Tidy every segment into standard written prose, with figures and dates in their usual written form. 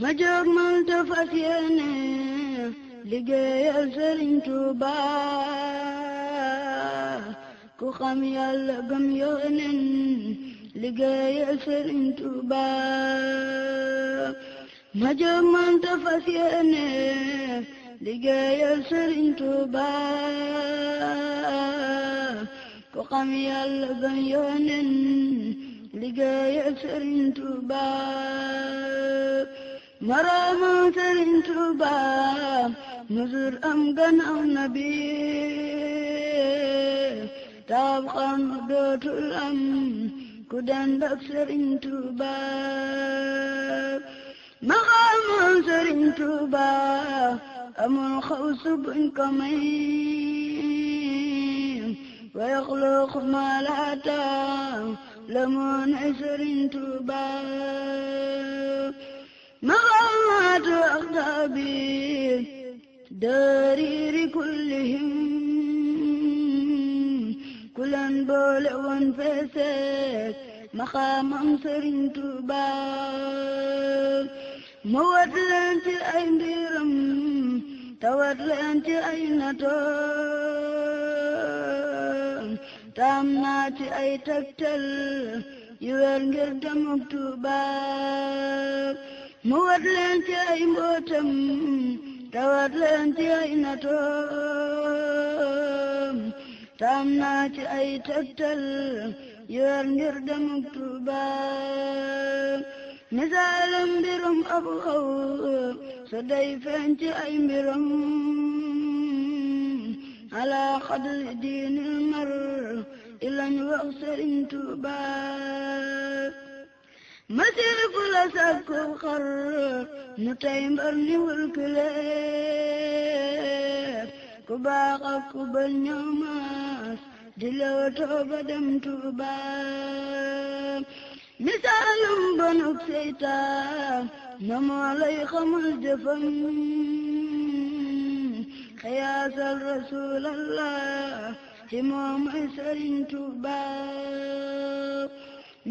ma jóg man te fas yéene liggéeyal Sëriñ Tuuba ku xam Yàlla gëm Yónneen liggéeyal Sëriñ Tuuba ma jóg man te fas yéene liggéeyal Sëriñ Tuuba ku xam Yàlla gëm Yónneen liggéeyal Sëriñ Tuuba maraama Sëriñ Tuuba musul am gannaaw nabi taab xam dootul am ku dend ak Sëriñ Tuuba maqaama Sëriñ Tuuba amul xawsu buñ ko may wa yaxluqu maa laa ta'lamuun Sëriñ Tuuba maqaamaatu aqtaabi dariiri kullihim kulan boole woon feeseek maqaamam Sëriñ Tuuba mu wat leen ci ay mbiram tawat leen ci ay natoom taam naa ci ay tegtal yu wér ngir demuk Tuuba mu wat leen ci ay mbootam tawat leen ci ay natoom taam naa ci ay tegtal yu wér ngir demuk Tuuba misaalam mbirum ab xaw so day feeñ ci ay mbiram ala qadri diinil mar ilañ wax Sëriñ Tuuba masiifu la sàkku xar nu tey mbar ni wulkileer ku baax ak ku bon ñoomaas di leewtoo ba dem Tuuba misaalum bonuk seytaan na moo lay xamal jëfam xiyaasal rasuulallah ci moom ay Sëriñ Tuuba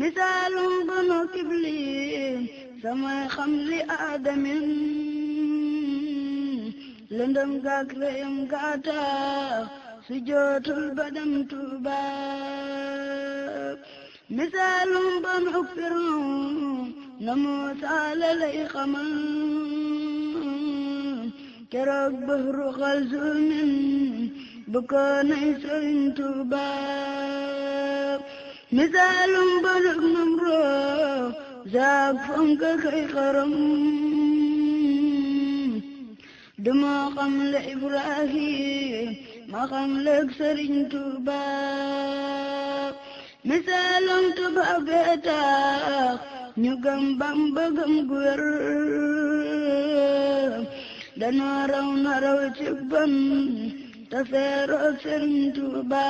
misaalum bonuk iblis samay xam li aadamin lëndëm gaak reyam gaatax su jootul ba dem Tuuba misaalum bonuk Firawna na Muusaa la lay xamal keroog bahru xalzumin bu ko nay Sëriñ Tuuba misaalum bonuk Namrood zaak fonk kay xaram duma xam le Ibrahim ma xam leeg Sëriñ Tuuba misaalum tubaab bee tax ñu gëm Bamba gëm gu wér danoo raw na raw ci bon te feeroog Sëriñ Tuuba